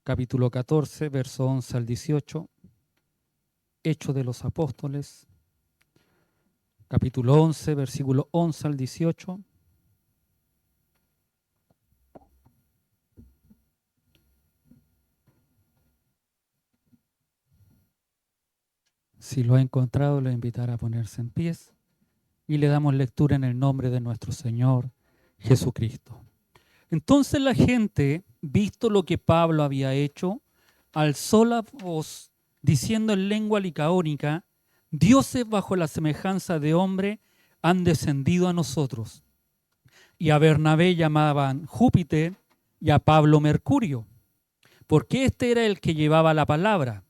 capítulo 14, verso 11 al 18, Hechos de los Apóstoles, capítulo 11, versículo 11 al 18. Si lo ha encontrado, le invitaré a ponerse en pie y le damos lectura en el nombre de nuestro Señor Jesucristo. Entonces la gente, visto lo que Pablo había hecho, alzó la voz diciendo en lengua licaónica: dioses bajo la semejanza de hombre han descendido a nosotros. Y a Bernabé llamaban Júpiter y a Pablo Mercurio, porque este era el que llevaba la palabra.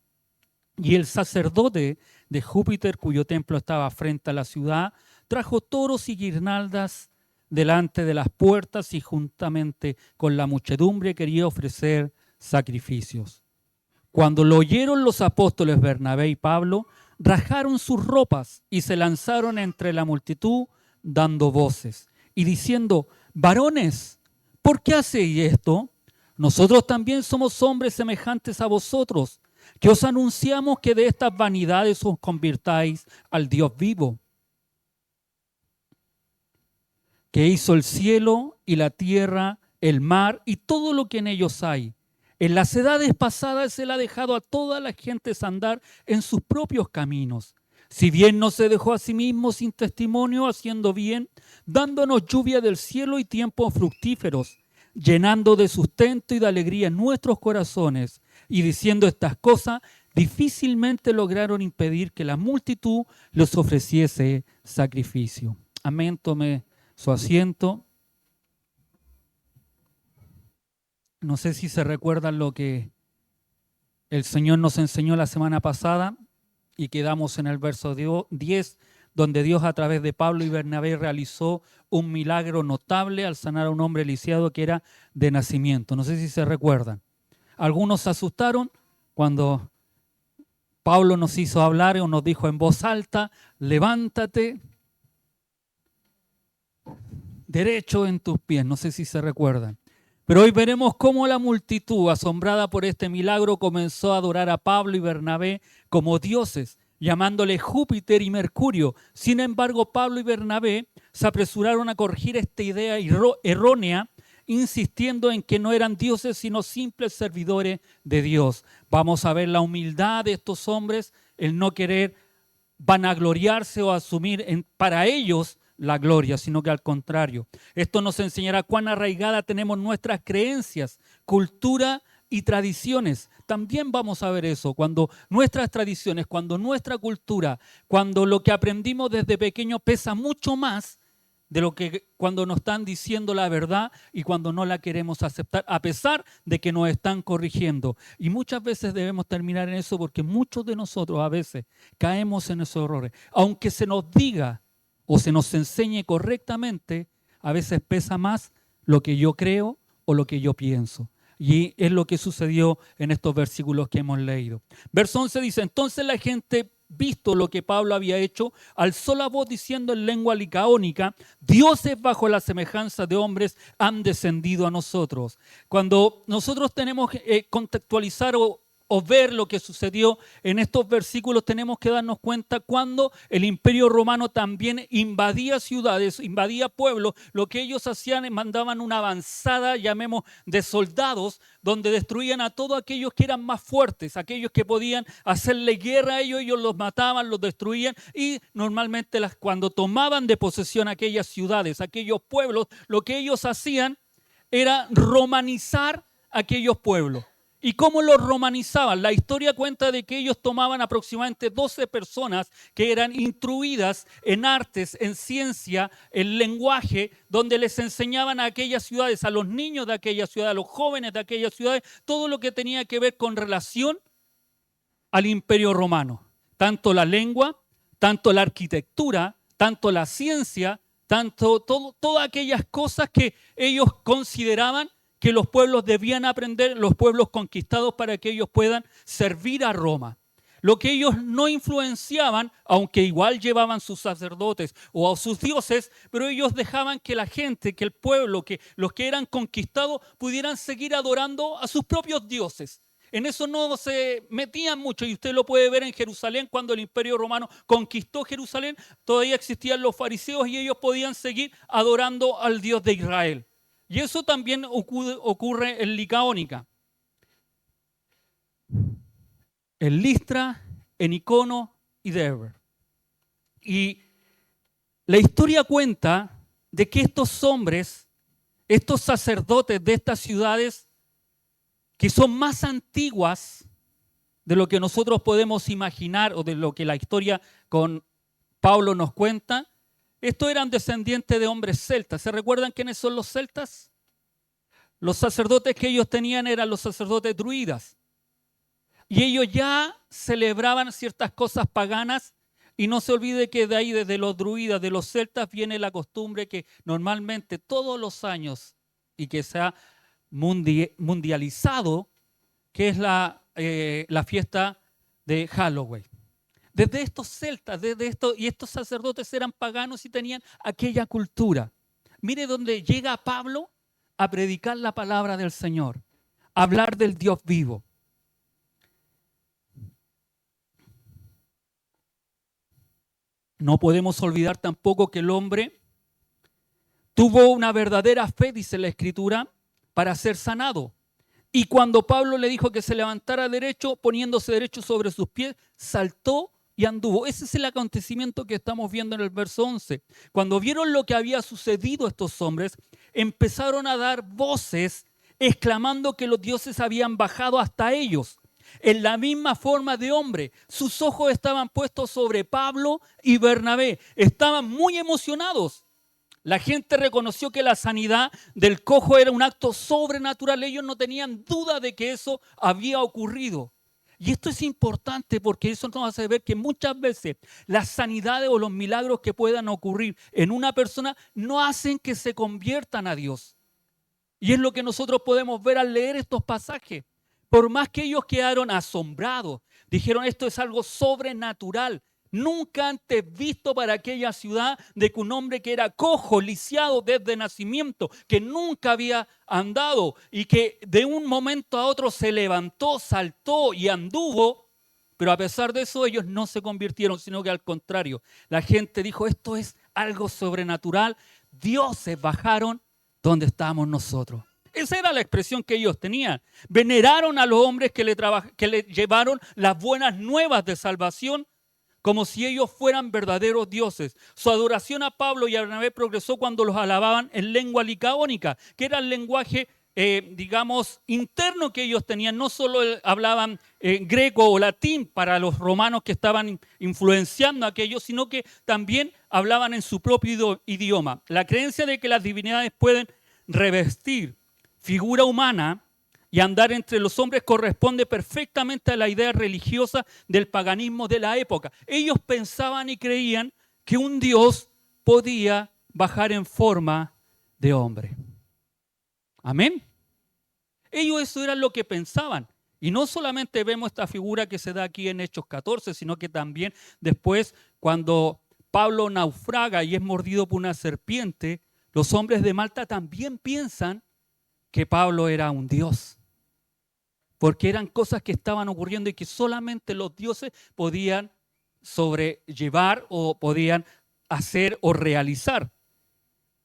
Y el sacerdote de Júpiter, cuyo templo estaba frente a la ciudad, trajo toros y guirnaldas delante de las puertas y juntamente con la muchedumbre quería ofrecer sacrificios. Cuando lo oyeron los apóstoles Bernabé y Pablo, rajaron sus ropas y se lanzaron entre la multitud dando voces y diciendo: varones, ¿por qué hacéis esto? Nosotros también somos hombres semejantes a vosotros, que os anunciamos que de estas vanidades os convirtáis al Dios vivo, que hizo el cielo y la tierra, el mar y todo lo que en ellos hay. En las edades pasadas Él ha dejado a todas las gentes andar en sus propios caminos. Si bien no se dejó a sí mismo sin testimonio, haciendo bien, dándonos lluvia del cielo y tiempos fructíferos, llenando de sustento y de alegría nuestros corazones, y diciendo estas cosas, difícilmente lograron impedir que la multitud les ofreciese sacrificio. Amén. Tome su asiento. No sé si se recuerdan lo que el Señor nos enseñó la semana pasada y quedamos en el verso 10, donde Dios a través de Pablo y Bernabé realizó un milagro notable al sanar a un hombre lisiado que era de nacimiento. No sé si se recuerdan. Algunos se asustaron cuando Pablo nos hizo hablar o nos dijo en voz alta: levántate derecho en tus pies. No sé si se recuerdan. Pero hoy veremos cómo la multitud, asombrada por este milagro, comenzó a adorar a Pablo y Bernabé como dioses, llamándole Júpiter y Mercurio. Sin embargo, Pablo y Bernabé se apresuraron a corregir esta idea errónea, insistiendo en que no eran dioses, sino simples servidores de Dios. Vamos a ver la humildad de estos hombres, el no querer vanagloriarse o asumir para ellos la gloria, sino que al contrario. Esto nos enseñará cuán arraigada tenemos nuestras creencias, cultura y tradiciones. También vamos a ver eso, cuando nuestras tradiciones, cuando nuestra cultura, cuando lo que aprendimos desde pequeño pesa mucho más de lo que cuando nos están diciendo la verdad y cuando no la queremos aceptar, a pesar de que nos están corrigiendo. Y muchas veces debemos terminar en eso porque muchos de nosotros a veces caemos en esos errores. Aunque se nos diga o se nos enseñe correctamente, a veces pesa más lo que yo creo o lo que yo pienso. Y es lo que sucedió en estos versículos que hemos leído. Verso 11 dice: entonces la gente, visto lo que Pablo había hecho, alzó la voz diciendo en lengua licaónica: dioses bajo la semejanza de hombres han descendido a nosotros. Cuando nosotros tenemos que contextualizar o ver lo que sucedió en estos versículos, tenemos que darnos cuenta cuando el Imperio Romano también invadía ciudades, invadía pueblos. Lo que ellos hacían es mandaban una avanzada, llamemos, de soldados, donde destruían a todos aquellos que eran más fuertes, aquellos que podían hacerle guerra a ellos los mataban, los destruían, y normalmente cuando tomaban de posesión aquellas ciudades, aquellos pueblos, lo que ellos hacían era romanizar aquellos pueblos. ¿Y cómo los romanizaban? La historia cuenta de que ellos tomaban aproximadamente 12 personas que eran instruidas en artes, en ciencia, en lenguaje, donde les enseñaban a aquellas ciudades, a los niños de aquellas ciudades, a los jóvenes de aquellas ciudades, todo lo que tenía que ver con relación al Imperio Romano. Tanto la lengua, tanto la arquitectura, tanto la ciencia, todas aquellas cosas que ellos consideraban que los pueblos debían aprender, los pueblos conquistados, para que ellos puedan servir a Roma. Lo que ellos no influenciaban, aunque igual llevaban sus sacerdotes o a sus dioses, pero ellos dejaban que la gente, que el pueblo, que los que eran conquistados pudieran seguir adorando a sus propios dioses. En eso no se metían mucho y usted lo puede ver en Jerusalén cuando el Imperio Romano conquistó Jerusalén, todavía existían los fariseos y ellos podían seguir adorando al Dios de Israel. Y eso también ocurre en Licaónica, en Listra, en Icono y Derbe. Y la historia cuenta de que estos hombres, estos sacerdotes de estas ciudades, que son más antiguas de lo que nosotros podemos imaginar o de lo que la historia con Pablo nos cuenta, estos eran descendientes de hombres celtas. ¿Se recuerdan quiénes son los celtas? Los sacerdotes que ellos tenían eran los sacerdotes druidas. Y ellos ya celebraban ciertas cosas paganas. Y no se olvide que de ahí, desde los druidas, de los celtas, viene la costumbre que normalmente todos los años, y que se ha mundializado, que es la fiesta de Halloween. Desde estos celtas, y estos sacerdotes eran paganos y tenían aquella cultura. Mire dónde llega Pablo a predicar la palabra del Señor, a hablar del Dios vivo. No podemos olvidar tampoco que el hombre tuvo una verdadera fe, dice la Escritura, para ser sanado. Y cuando Pablo le dijo que se levantara derecho, poniéndose derecho sobre sus pies, saltó y anduvo. Ese es el acontecimiento que estamos viendo en el verso 11. Cuando vieron lo que había sucedido a estos hombres, empezaron a dar voces exclamando que los dioses habían bajado hasta ellos. En la misma forma de hombre, sus ojos estaban puestos sobre Pablo y Bernabé. Estaban muy emocionados. La gente reconoció que la sanidad del cojo era un acto sobrenatural. Ellos no tenían duda de que eso había ocurrido. Y esto es importante porque eso nos hace ver que muchas veces las sanidades o los milagros que puedan ocurrir en una persona no hacen que se conviertan a Dios. Y es lo que nosotros podemos ver al leer estos pasajes. Por más que ellos quedaron asombrados, dijeron esto es algo sobrenatural. Nunca antes visto para aquella ciudad de que un hombre que era cojo, lisiado desde nacimiento, que nunca había andado y que de un momento a otro se levantó, saltó y anduvo, pero a pesar de eso ellos no se convirtieron, sino que al contrario, la gente dijo esto es algo sobrenatural, dioses bajaron donde estábamos nosotros. Esa era la expresión que ellos tenían. Veneraron a los hombres que le llevaron las buenas nuevas de salvación como si ellos fueran verdaderos dioses. Su adoración a Pablo y a Bernabé progresó cuando los alababan en lengua licaónica, que era el lenguaje, interno que ellos tenían. No solo hablaban greco o latín para los romanos que estaban influenciando a aquellos, sino que también hablaban en su propio idioma. La creencia de que las divinidades pueden revestir figura humana y andar entre los hombres corresponde perfectamente a la idea religiosa del paganismo de la época. Ellos pensaban y creían que un Dios podía bajar en forma de hombre. Amén. Ellos eso era lo que pensaban. Y no solamente vemos esta figura que se da aquí en Hechos 14, sino que también después cuando Pablo naufraga y es mordido por una serpiente, los hombres de Malta también piensan que Pablo era un dios, porque eran cosas que estaban ocurriendo y que solamente los dioses podían sobrellevar o podían hacer o realizar.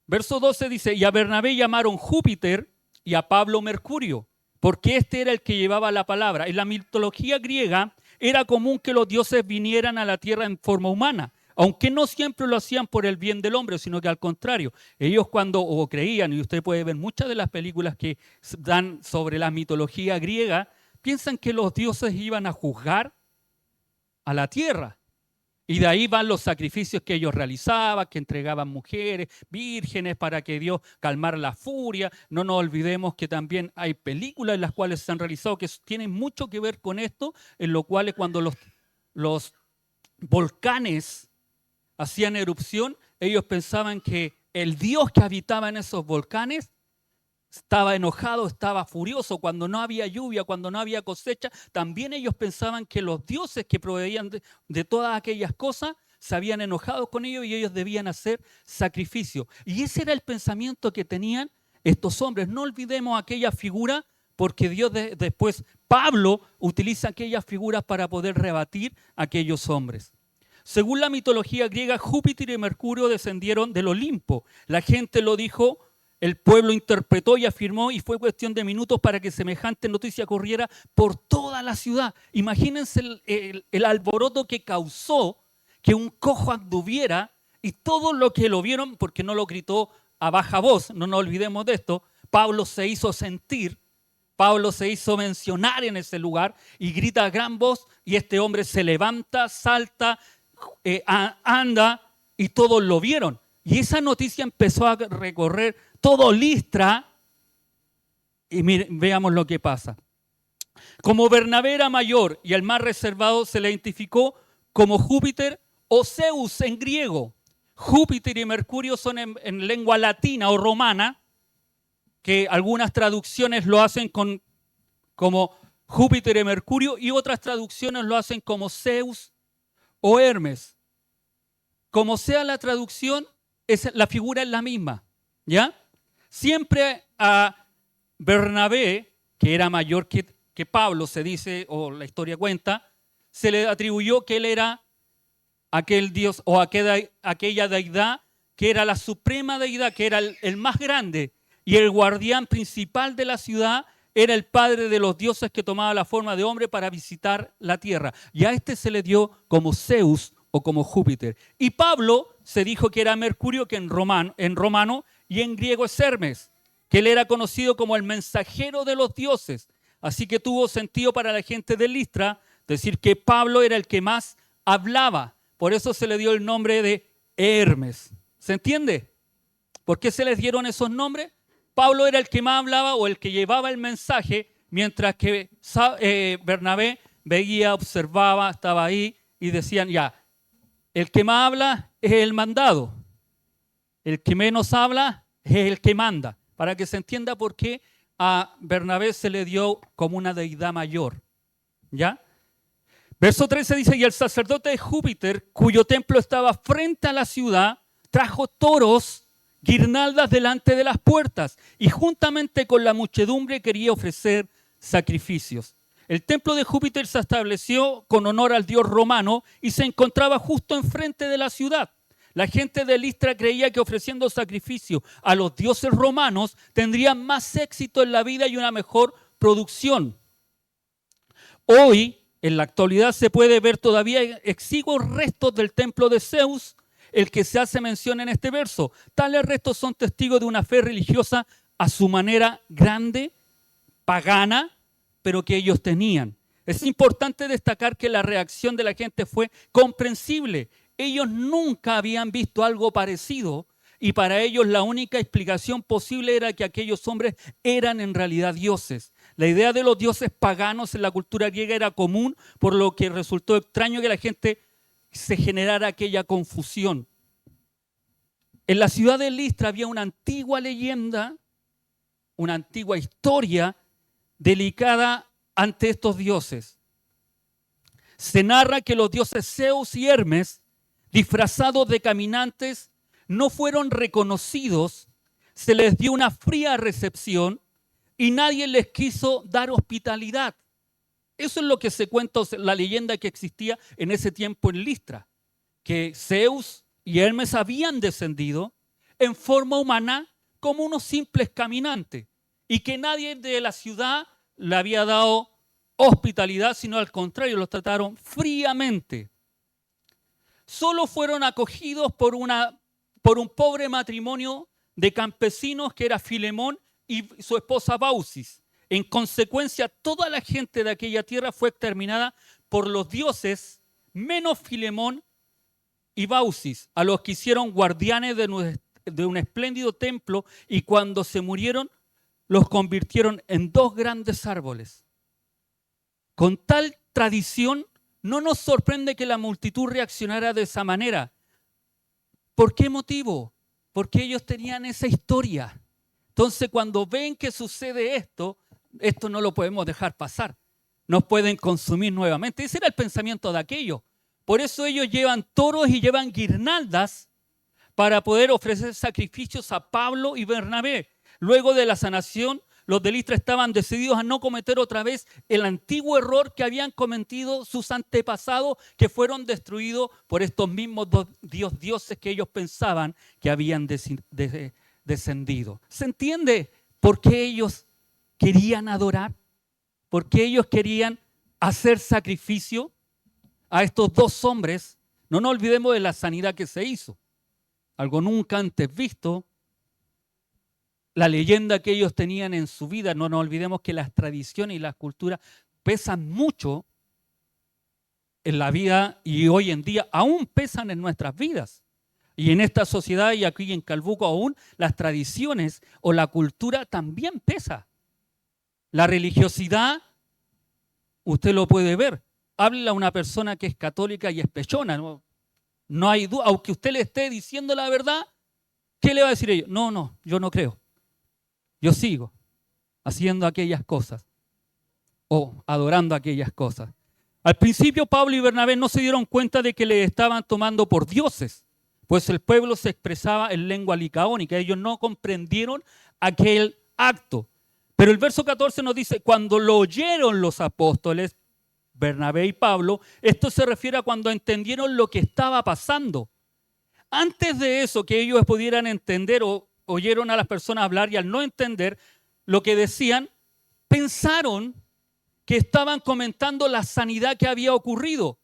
Verso 12 dice, y a Bernabé llamaron Júpiter y a Pablo Mercurio, porque este era el que llevaba la palabra. En la mitología griega era común que los dioses vinieran a la tierra en forma humana, aunque no siempre lo hacían por el bien del hombre, sino que al contrario. Ellos cuando creían, y usted puede ver muchas de las películas que dan sobre la mitología griega, piensan que los dioses iban a juzgar a la tierra. Y de ahí van los sacrificios que ellos realizaban, que entregaban mujeres, vírgenes, para que Dios calmara la furia. No nos olvidemos que también hay películas en las cuales se han realizado que tienen mucho que ver con esto, en lo cual cuando los volcanes hacían erupción, ellos pensaban que el Dios que habitaba en esos volcanes estaba enojado, estaba furioso, cuando no había lluvia, cuando no había cosecha, también ellos pensaban que los dioses que proveían de todas aquellas cosas se habían enojado con ellos y ellos debían hacer sacrificio. Y ese era el pensamiento que tenían estos hombres. No olvidemos aquella figura, porque Dios después, Pablo utiliza aquellas figuras para poder rebatir a aquellos hombres. Según la mitología griega, Júpiter y Mercurio descendieron del Olimpo. La gente lo dijo, el pueblo interpretó y afirmó, y fue cuestión de minutos para que semejante noticia corriera por toda la ciudad. Imagínense el alboroto que causó que un cojo anduviera, y todos los que lo vieron, porque no lo gritó a baja voz, no nos olvidemos de esto, Pablo se hizo sentir, Pablo se hizo mencionar en ese lugar y grita a gran voz, y este hombre se levanta, salta, anda, y todos lo vieron. Y esa noticia empezó a recorrer todo Listra, y veamos lo que pasa. Como Bernabé era mayor y el más reservado, se le identificó como Júpiter o Zeus en griego. Júpiter y Mercurio son en lengua latina o romana, que algunas traducciones lo hacen como Júpiter y Mercurio, y otras traducciones lo hacen como Zeus o Hermes. Como sea la traducción, la figura es la misma, ¿ya? Siempre a Bernabé, que era mayor que Pablo, se dice, o la historia cuenta, se le atribuyó que él era aquel dios o aquella deidad que era la suprema deidad, que era el más grande, y el guardián principal de la ciudad era el padre de los dioses que tomaba la forma de hombre para visitar la tierra. Y a este se le dio como Zeus o como Júpiter. Y Pablo se dijo que era Mercurio, que en romano y en griego es Hermes, que él era conocido como el mensajero de los dioses. Así que tuvo sentido para la gente de Listra decir que Pablo era el que más hablaba. Por eso se le dio el nombre de Hermes. ¿Se entiende? ¿Por qué se les dieron esos nombres? Pablo era el que más hablaba o el que llevaba el mensaje, mientras que Bernabé veía, observaba, estaba ahí y decían, ya, el que más habla es el mandado, el que menos habla es el que manda, para que se entienda por qué a Bernabé se le dio como una deidad mayor, ¿ya? Verso 13 dice, y el sacerdote de Júpiter, cuyo templo estaba frente a la ciudad, trajo toros, guirnaldas delante de las puertas, y juntamente con la muchedumbre quería ofrecer sacrificios. El templo de Júpiter se estableció con honor al dios romano y se encontraba justo enfrente de la ciudad. La gente de Listra creía que ofreciendo sacrificio a los dioses romanos tendrían más éxito en la vida y una mejor producción. Hoy, en la actualidad, se puede ver todavía exiguos restos del templo de Zeus, el que se hace mención en este verso. Tales restos son testigos de una fe religiosa a su manera grande, pagana, pero que ellos tenían. Es importante destacar que la reacción de la gente fue comprensible. Ellos nunca habían visto algo parecido y para ellos la única explicación posible era que aquellos hombres eran en realidad dioses. La idea de los dioses paganos en la cultura griega era común, por lo que resultó extraño que la gente se generara aquella confusión. En la ciudad de Listra había una antigua leyenda, una antigua historia delicada ante estos dioses. Se narra que los dioses Zeus y Hermes, disfrazados de caminantes, no fueron reconocidos, se les dio una fría recepción y nadie les quiso dar hospitalidad. Eso es lo que se cuenta, la leyenda que existía en ese tiempo en Listra, que Zeus y Hermes habían descendido en forma humana como unos simples caminantes y que nadie de la ciudad le había dado hospitalidad, sino al contrario, los trataron fríamente. Solo fueron acogidos por un pobre matrimonio de campesinos que era Filemón y su esposa Baucis. En consecuencia, toda la gente de aquella tierra fue exterminada por los dioses, menos Filemón y Baucis, a los que hicieron guardianes de un espléndido templo, y cuando se murieron, los convirtieron en 2 grandes árboles. Con tal tradición, no nos sorprende que la multitud reaccionara de esa manera. ¿Por qué motivo? Porque ellos tenían esa historia. Entonces, cuando ven que sucede esto no lo podemos dejar pasar. Nos pueden consumir nuevamente. Ese era el pensamiento de aquellos. Por eso ellos llevan toros y llevan guirnaldas para poder ofrecer sacrificios a Pablo y Bernabé. Luego de la sanación, los de Listra estaban decididos a no cometer otra vez el antiguo error que habían cometido sus antepasados, que fueron destruidos por estos mismos dioses que ellos pensaban que habían descendido. ¿Se entiende por qué ellos querían adorar? ¿Por qué ellos querían hacer sacrificio a estos dos hombres? No nos olvidemos de la sanidad que se hizo. Algo nunca antes visto. La leyenda que ellos tenían en su vida. No nos olvidemos que las tradiciones y las culturas pesan mucho en la vida y hoy en día aún pesan en nuestras vidas. Y en esta sociedad y aquí en Calbuco aún las tradiciones o la cultura también pesa. La religiosidad, usted lo puede ver. Háblele a una persona que es católica y es pechona. No hay duda. Aunque usted le esté diciendo la verdad, ¿qué le va a decir ellos? No, yo no creo. Yo sigo haciendo aquellas cosas o adorando aquellas cosas. Al principio Pablo y Bernabé no se dieron cuenta de que le estaban tomando por dioses, pues el pueblo se expresaba en lengua licaónica. Ellos no comprendieron aquel acto. Pero el verso 14 nos dice, cuando lo oyeron los apóstoles, Bernabé y Pablo, esto se refiere a cuando entendieron lo que estaba pasando. Antes de eso, que ellos pudieran entender o oyeron a las personas hablar y al no entender lo que decían, pensaron que estaban comentando la sanidad que había ocurrido.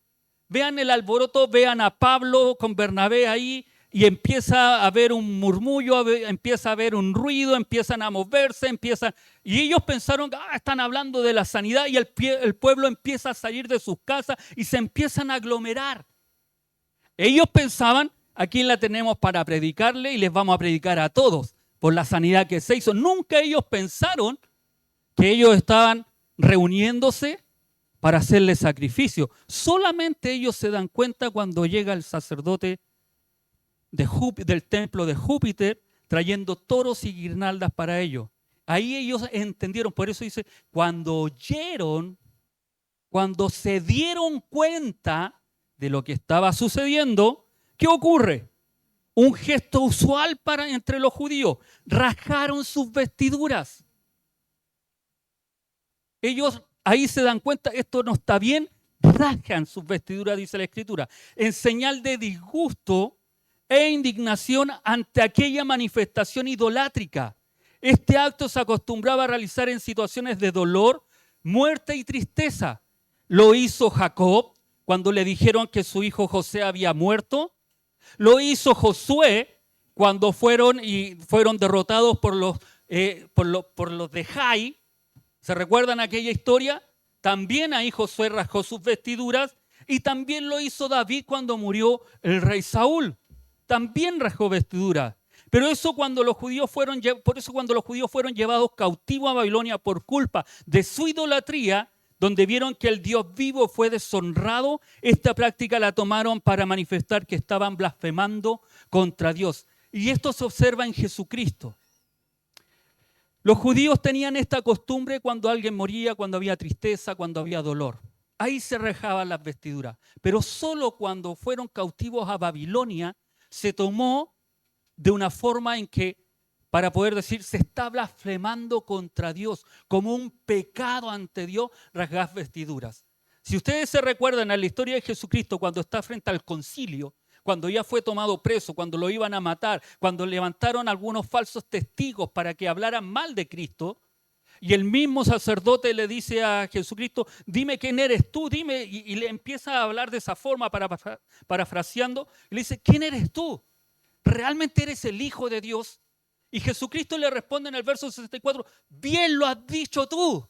Vean el alboroto, vean a Pablo con Bernabé ahí y empieza a haber un murmullo, empieza a haber un ruido, empiezan a moverse, y ellos pensaron que están hablando de la sanidad y el pueblo empieza a salir de sus casas y se empiezan a aglomerar. Ellos pensaban, aquí la tenemos para predicarle y les vamos a predicar a todos por la sanidad que se hizo. Nunca ellos pensaron que ellos estaban reuniéndose para hacerle sacrificio. Solamente ellos se dan cuenta cuando llega el sacerdote del templo de Júpiter trayendo toros y guirnaldas para ellos. Ahí ellos entendieron, por eso dice, cuando oyeron, cuando se dieron cuenta de lo que estaba sucediendo, ¿qué ocurre? Un gesto usual entre los judíos, rasgaron sus vestiduras. Ellos ahí se dan cuenta, esto no está bien, rasgan sus vestiduras, dice la Escritura, en señal de disgusto e indignación ante aquella manifestación idolátrica. Este acto se acostumbraba a realizar en situaciones de dolor, muerte y tristeza. Lo hizo Jacob cuando le dijeron que su hijo José había muerto. Lo hizo Josué cuando fueron derrotados por los de Jai. ¿Se recuerdan aquella historia? También ahí Josué rasgó sus vestiduras y también lo hizo David cuando murió el rey Saúl. También rasgó vestiduras. Pero por eso cuando los judíos fueron llevados cautivos a Babilonia por culpa de su idolatría, donde vieron que el Dios vivo fue deshonrado, esta práctica la tomaron para manifestar que estaban blasfemando contra Dios. Y esto se observa en Jesucristo. Los judíos tenían esta costumbre cuando alguien moría, cuando había tristeza, cuando había dolor. Ahí se rasgaban las vestiduras. Pero solo cuando fueron cautivos a Babilonia se tomó de una forma en que, para poder decir, se está blasfemando contra Dios, como un pecado ante Dios, rasgar vestiduras. Si ustedes se recuerdan en la historia de Jesucristo, cuando está frente al concilio, cuando ya fue tomado preso, cuando lo iban a matar, cuando levantaron algunos falsos testigos para que hablaran mal de Cristo, y el mismo sacerdote le dice a Jesucristo, dime quién eres tú, dime, y le empieza a hablar de esa forma, parafraseando, y le dice, ¿quién eres tú? ¿Realmente eres el Hijo de Dios? Y Jesucristo le responde en el verso 64, bien lo has dicho tú.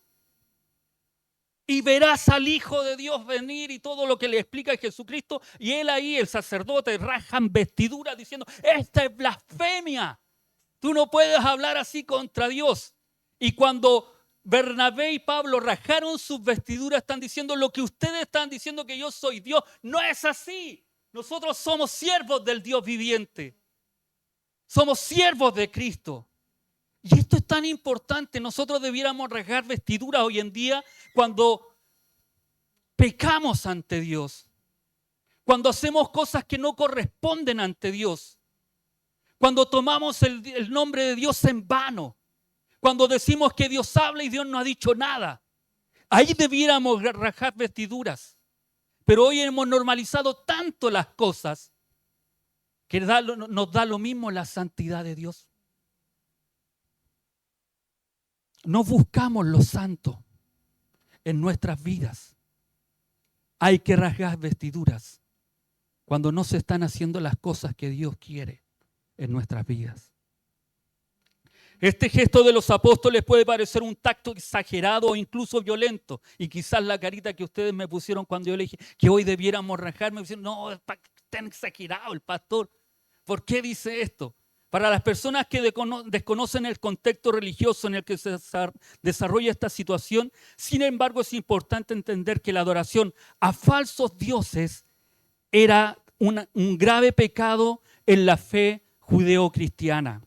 Y verás al Hijo de Dios venir, y todo lo que le explica Jesucristo. Y él ahí, el sacerdote, rajan vestiduras diciendo, esta es blasfemia. Tú no puedes hablar así contra Dios. Y cuando Bernabé y Pablo rajaron sus vestiduras, están diciendo lo que ustedes están diciendo, que yo soy Dios. No es así. Nosotros somos siervos del Dios viviente. Somos siervos de Cristo. Y esto es tan importante. Nosotros debiéramos rasgar vestiduras hoy en día cuando pecamos ante Dios, cuando hacemos cosas que no corresponden ante Dios, cuando tomamos el nombre de Dios en vano, cuando decimos que Dios habla y Dios no ha dicho nada. Ahí debiéramos rasgar vestiduras. Pero hoy hemos normalizado tanto las cosas que nos da lo mismo la santidad de Dios. No buscamos lo santo en nuestras vidas. Hay que rasgar vestiduras cuando no se están haciendo las cosas que Dios quiere en nuestras vidas. Este gesto de los apóstoles puede parecer un tacto exagerado o incluso violento. Y quizás la carita que ustedes me pusieron cuando yo le dije que hoy debiéramos rasgar, me dijeron, no, es tan exagerado el pastor. ¿Por qué dice esto? Para las personas que desconocen el contexto religioso en el que se desarrolla esta situación, sin embargo es importante entender que la adoración a falsos dioses era un grave pecado en la fe judeo-cristiana.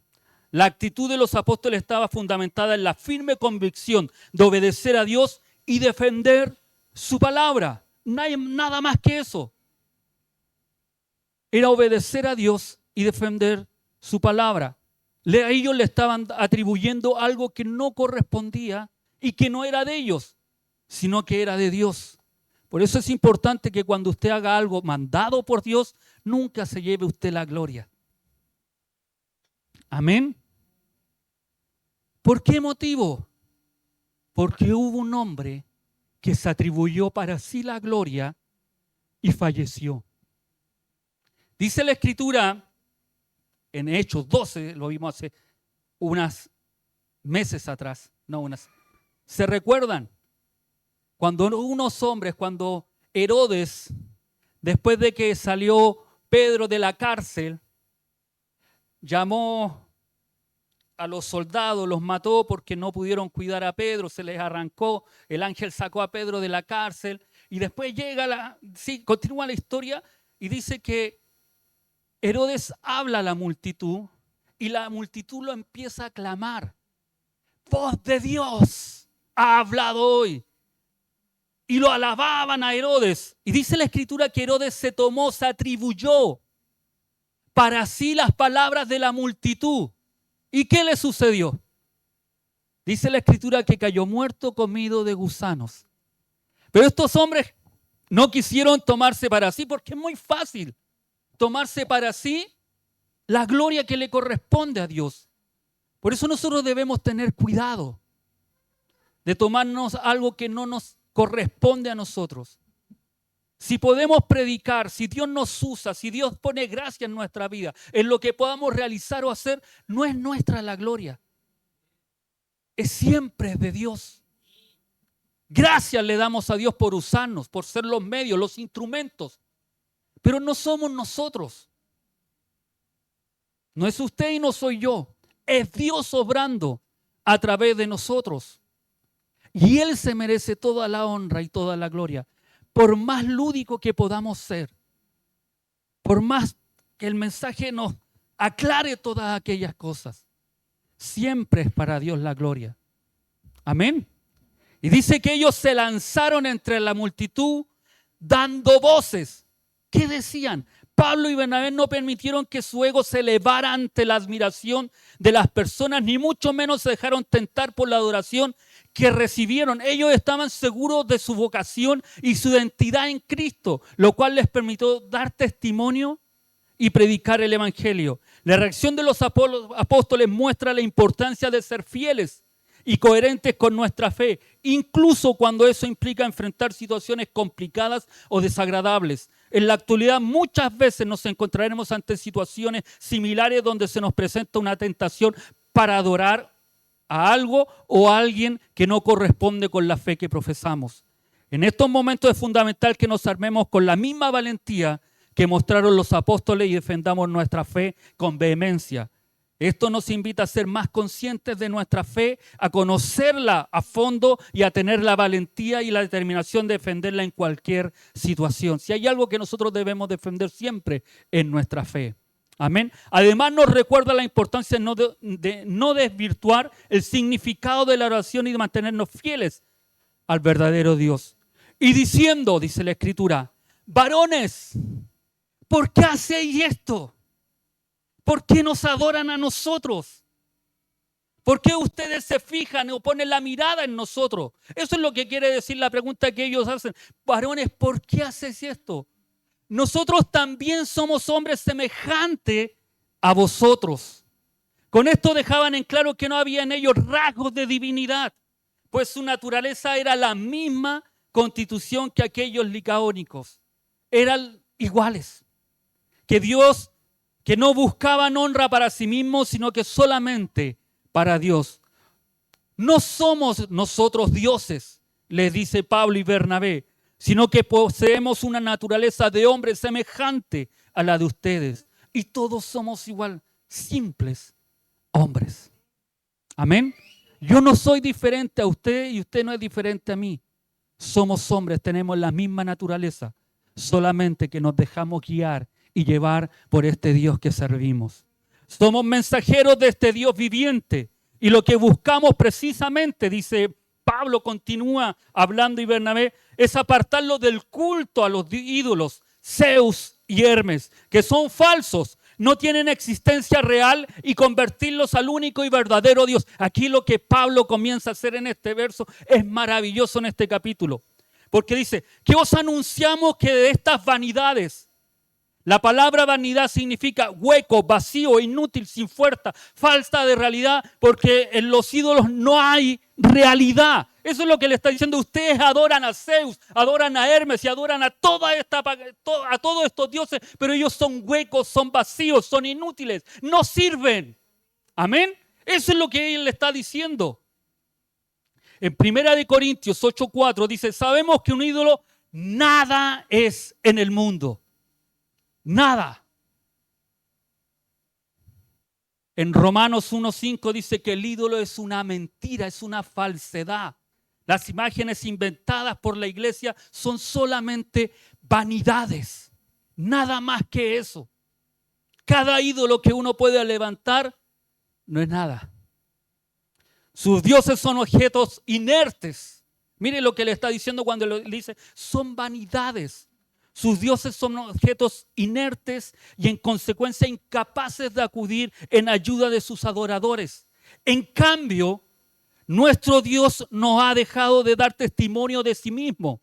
La actitud de los apóstoles estaba fundamentada en la firme convicción de obedecer a Dios y defender su palabra. Nada más que eso. Era obedecer a Dios y defender su palabra. A ellos le estaban atribuyendo algo que no correspondía y que no era de ellos, sino que era de Dios. Por eso es importante que cuando usted haga algo mandado por Dios, nunca se lleve usted la gloria. Amén. ¿Por qué motivo? Porque hubo un hombre que se atribuyó para sí la gloria y falleció. Dice la Escritura en Hechos 12, lo vimos hace unos meses atrás, ¿se recuerdan? Cuando Herodes, después de que salió Pedro de la cárcel, llamó a los soldados, los mató porque no pudieron cuidar a Pedro, se les arrancó, el ángel sacó a Pedro de la cárcel y después continúa la historia y dice que Herodes habla a la multitud y la multitud lo empieza a clamar. Voz de Dios ha hablado hoy. Y lo alababan a Herodes. Y dice la Escritura que Herodes se atribuyó para sí las palabras de la multitud. ¿Y qué le sucedió? Dice la Escritura que cayó muerto, comido de gusanos. Pero estos hombres no quisieron tomarse para sí, porque es muy fácil tomarse para sí la gloria que le corresponde a Dios. Por eso nosotros debemos tener cuidado de tomarnos algo que no nos corresponde a nosotros. Si podemos predicar, si Dios nos usa, si Dios pone gracia en nuestra vida, en lo que podamos realizar o hacer, no es nuestra la gloria. Es siempre de Dios. Gracias le damos a Dios por usarnos, por ser los medios, los instrumentos. Pero no somos nosotros. No es usted y no soy yo. Es Dios obrando a través de nosotros. Y Él se merece toda la honra y toda la gloria. Por más lúdico que podamos ser, por más que el mensaje nos aclare todas aquellas cosas, siempre es para Dios la gloria. Amén. Y dice que ellos se lanzaron entre la multitud dando voces. ¿Qué decían? Pablo y Bernabé no permitieron que su ego se elevara ante la admiración de las personas, ni mucho menos se dejaron tentar por la adoración que recibieron. Ellos estaban seguros de su vocación y su identidad en Cristo, lo cual les permitió dar testimonio y predicar el Evangelio. La reacción de los apóstoles muestra la importancia de ser fieles y coherentes con nuestra fe, incluso cuando eso implica enfrentar situaciones complicadas o desagradables. En la actualidad muchas veces nos encontraremos ante situaciones similares donde se nos presenta una tentación para adorar a algo o a alguien que no corresponde con la fe que profesamos. En estos momentos es fundamental que nos armemos con la misma valentía que mostraron los apóstoles y defendamos nuestra fe con vehemencia. Esto nos invita a ser más conscientes de nuestra fe, a conocerla a fondo y a tener la valentía y la determinación de defenderla en cualquier situación. Si hay algo que nosotros debemos defender siempre, es nuestra fe. Amén. Además nos recuerda la importancia de no desvirtuar el significado de la oración y de mantenernos fieles al verdadero Dios. Y diciendo, dice la Escritura, varones, ¿por qué hacéis esto? ¿Por qué nos adoran a nosotros? ¿Por qué ustedes se fijan o ponen la mirada en nosotros? Eso es lo que quiere decir la pregunta que ellos hacen. Varones, ¿por qué haces esto? Nosotros también somos hombres semejantes a vosotros. Con esto dejaban en claro que no había en ellos rasgos de divinidad, pues su naturaleza era la misma constitución que aquellos licaónicos. Eran iguales. Que Dios, que no buscaban honra para sí mismos, sino que solamente para Dios. No somos nosotros dioses, les dice Pablo y Bernabé, sino que poseemos una naturaleza de hombre semejante a la de ustedes. Y todos somos igual, simples hombres. Amén. Yo no soy diferente a usted y usted no es diferente a mí. Somos hombres, tenemos la misma naturaleza, solamente que nos dejamos guiar y llevar por este Dios que servimos. Somos mensajeros de este Dios viviente y lo que buscamos precisamente, dice Pablo, continúa hablando y Bernabé, es apartarlo del culto a los ídolos, Zeus y Hermes, que son falsos, no tienen existencia real, y convertirlos al único y verdadero Dios. Aquí lo que Pablo comienza a hacer en este verso es maravilloso en este capítulo, porque dice que os anunciamos que de estas vanidades, la palabra vanidad significa hueco, vacío, inútil, sin fuerza, falta de realidad, porque en los ídolos no hay realidad. Eso es lo que le está diciendo. Ustedes adoran a Zeus, adoran a Hermes y adoran a todos estos dioses, pero ellos son huecos, son vacíos, son inútiles, no sirven. Amén. Eso es lo que él le está diciendo. En 1 Corintios 8:4 dice, sabemos que un ídolo nada es en el mundo. Nada. En Romanos 1:5 dice que el ídolo es una mentira, es una falsedad. Las imágenes inventadas por la iglesia son solamente vanidades. Nada más que eso. Cada ídolo que uno puede levantar no es nada. Sus dioses son objetos inertes. Mire lo que le está diciendo cuando le dice, son vanidades. Sus dioses son objetos inertes y en consecuencia incapaces de acudir en ayuda de sus adoradores. En cambio, nuestro Dios no ha dejado de dar testimonio de sí mismo.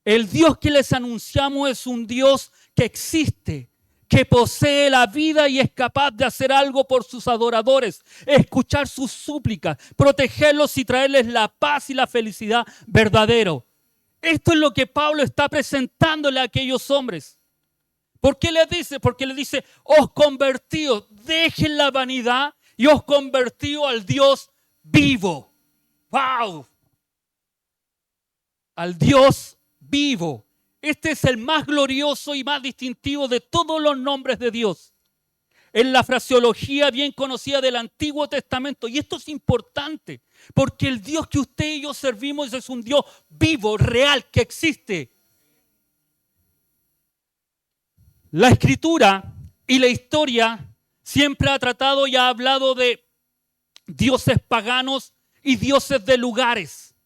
El Dios que les anunciamos es un Dios que existe, que posee la vida y es capaz de hacer algo por sus adoradores, escuchar sus súplicas, protegerlos y traerles la paz y la felicidad verdadero. Esto es lo que Pablo está presentándole a aquellos hombres. ¿Por qué les dice? Porque les dice, os convertíos, dejen la vanidad y os convertíos al Dios vivo. ¡Wow! Al Dios vivo. Este es el más glorioso y más distintivo de todos los nombres de Dios. En la fraseología bien conocida del Antiguo Testamento. Y esto es importante, porque el Dios que usted y yo servimos es un Dios vivo, real, que existe. La Escritura y la historia siempre ha tratado y ha hablado de dioses paganos y dioses de lugares.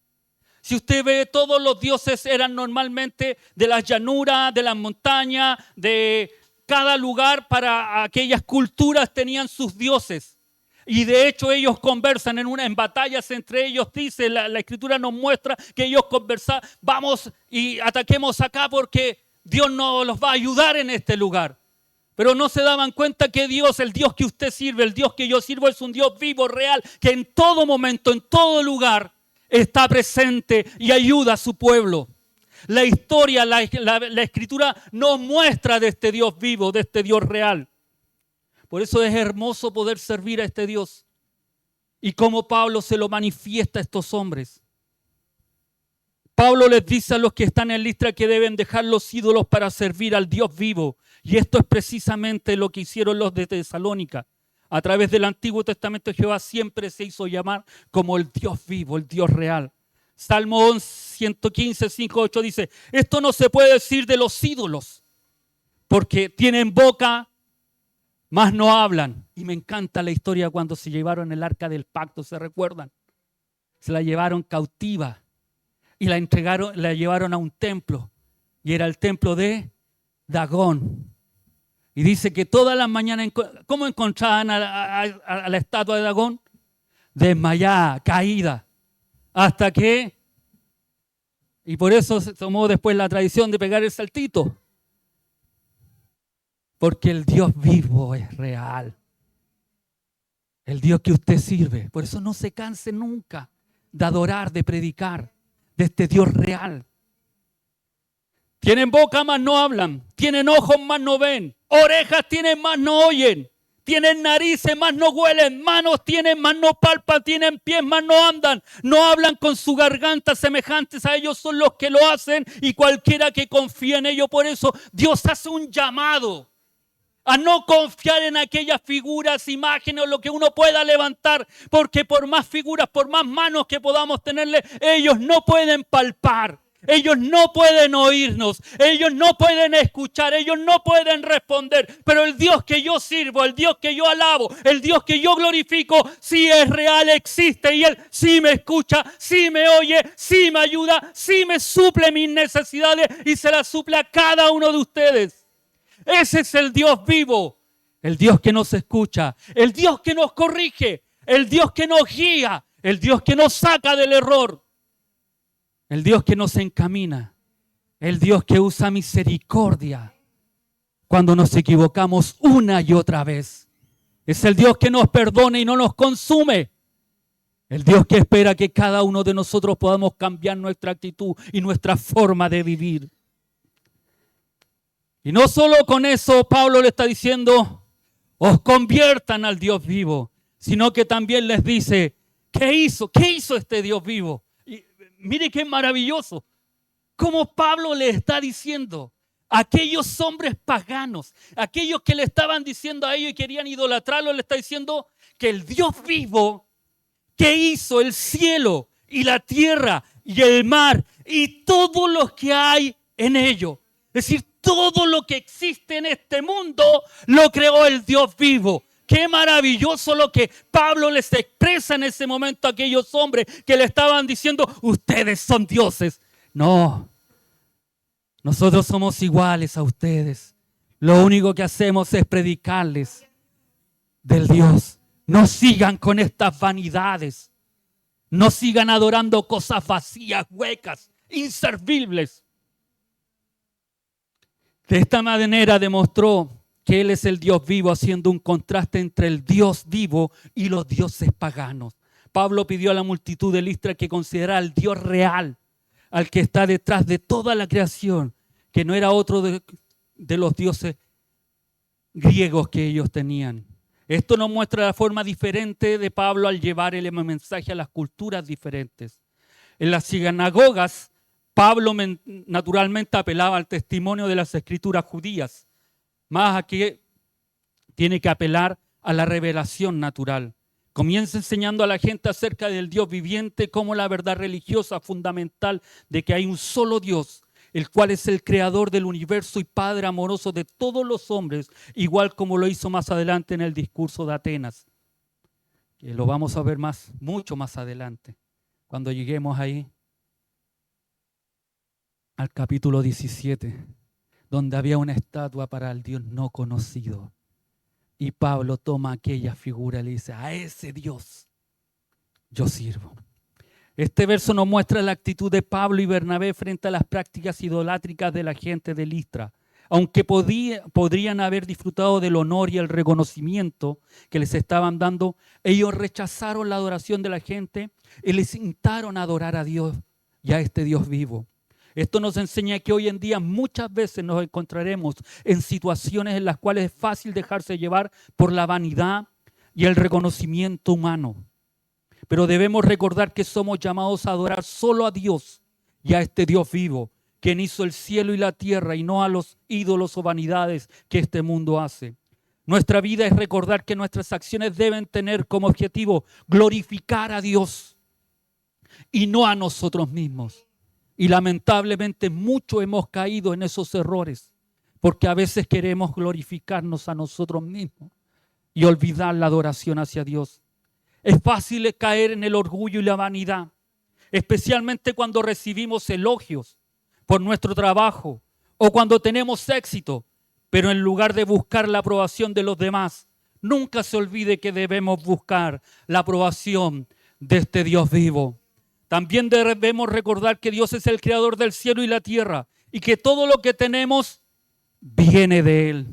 Si usted ve, todos los dioses eran normalmente de las llanuras, de las montañas, de cada lugar. Para aquellas culturas tenían sus dioses. Y de hecho ellos conversan en batallas entre ellos. Dice, la Escritura nos muestra que ellos conversan, vamos y ataquemos acá porque Dios nos los va a ayudar en este lugar. Pero no se daban cuenta que Dios, el Dios que usted sirve, el Dios que yo sirvo, es un Dios vivo, real, que en todo momento, en todo lugar, está presente y ayuda a su pueblo. La historia, la Escritura nos muestra de este Dios vivo, de este Dios real. Por eso es hermoso poder servir a este Dios. Y como Pablo se lo manifiesta a estos hombres. Pablo les dice a los que están en Listra que deben dejar los ídolos para servir al Dios vivo. Y esto es precisamente lo que hicieron los de Tesalónica. A través del Antiguo Testamento, Jehová siempre se hizo llamar como el Dios vivo, el Dios real. Salmo 115, 5, 8 dice, esto no se puede decir de los ídolos, porque tienen boca, más no hablan. Y me encanta la historia cuando se llevaron el arca del pacto, ¿se recuerdan? Se la llevaron cautiva y la llevaron a un templo. Y era el templo de Dagón. Y dice que todas las mañanas, ¿cómo encontraban a la estatua de Dagón? Desmayada, caída. Hasta que, y por eso se tomó después la tradición de pegar el saltito. Porque el Dios vivo es real. El Dios que usted sirve. Por eso no se canse nunca de adorar, de predicar, de este Dios real. Tienen boca, mas no hablan. Tienen ojos, mas no ven. Orejas tienen, mas no oyen. Tienen narices, mas no huelen. Manos tienen, mas no palpan. Tienen pies, mas no andan. No hablan con su garganta. Semejantes a ellos son los que lo hacen. Y cualquiera que confía en ellos. Por eso Dios hace un llamado a no confiar en aquellas figuras, imágenes o lo que uno pueda levantar. Porque por más figuras, por más manos que podamos tenerle, ellos no pueden palpar. Ellos no pueden oírnos, ellos no pueden escuchar, ellos no pueden responder. Pero el Dios que yo sirvo, el Dios que yo alabo, el Dios que yo glorifico, sí es real, existe. Y Él sí me escucha, sí me oye, sí me ayuda, sí me suple mis necesidades y se las suple a cada uno de ustedes. Ese es el Dios vivo, el Dios que nos escucha, el Dios que nos corrige, el Dios que nos guía, el Dios que nos saca del error. El Dios que nos encamina, el Dios que usa misericordia cuando nos equivocamos una y otra vez. Es el Dios que nos perdona y no nos consume. El Dios que espera que cada uno de nosotros podamos cambiar nuestra actitud y nuestra forma de vivir. Y no solo con eso Pablo le está diciendo, os conviertan al Dios vivo, sino que también les dice, ¿qué hizo? ¿Qué hizo este Dios vivo? Mire qué maravilloso, cómo Pablo le está diciendo a aquellos hombres paganos, aquellos que le estaban diciendo a ellos y querían idolatrarlo, le está diciendo que el Dios vivo que hizo el cielo y la tierra y el mar y todo lo que hay en ello, es decir, todo lo que existe en este mundo lo creó el Dios vivo. Qué maravilloso lo que Pablo les expresa en ese momento a aquellos hombres que le estaban diciendo, ustedes son dioses. No, nosotros somos iguales a ustedes. Lo único que hacemos es predicarles del Dios. No sigan con estas vanidades. No sigan adorando cosas vacías, huecas, inservibles. De esta manera demostró que Él es el Dios vivo, haciendo un contraste entre el Dios vivo y los dioses paganos. Pablo pidió a la multitud de Listra que considerara al Dios real, al que está detrás de toda la creación, que no era otro de los dioses griegos que ellos tenían. Esto nos muestra la forma diferente de Pablo al llevar el mensaje a las culturas diferentes. En las sinagogas, Pablo naturalmente apelaba al testimonio de las escrituras judías. Más aquí tiene que apelar a la revelación natural. Comienza enseñando a la gente acerca del Dios viviente como la verdad religiosa fundamental de que hay un solo Dios, el cual es el creador del universo y padre amoroso de todos los hombres, igual como lo hizo más adelante en el discurso de Atenas. Que lo vamos a ver mucho más adelante, cuando lleguemos ahí al capítulo 17. Donde había una estatua para el Dios no conocido. Y Pablo toma aquella figura y le dice, a ese Dios yo sirvo. Este verso nos muestra la actitud de Pablo y Bernabé frente a las prácticas idolátricas de la gente de Listra. Aunque podrían haber disfrutado del honor y el reconocimiento que les estaban dando, ellos rechazaron la adoración de la gente y les instaron a adorar a Dios y a este Dios vivo. Esto nos enseña que hoy en día muchas veces nos encontraremos en situaciones en las cuales es fácil dejarse llevar por la vanidad y el reconocimiento humano. Pero debemos recordar que somos llamados a adorar solo a Dios y a este Dios vivo, quien hizo el cielo y la tierra y no a los ídolos o vanidades que este mundo hace. Nuestra vida es recordar que nuestras acciones deben tener como objetivo glorificar a Dios y no a nosotros mismos. Y lamentablemente muchos hemos caído en esos errores, porque a veces queremos glorificarnos a nosotros mismos y olvidar la adoración hacia Dios. Es fácil caer en el orgullo y la vanidad, especialmente cuando recibimos elogios por nuestro trabajo o cuando tenemos éxito, pero en lugar de buscar la aprobación de los demás, nunca se olvide que debemos buscar la aprobación de este Dios vivo. También debemos recordar que Dios es el creador del cielo y la tierra y que todo lo que tenemos viene de Él.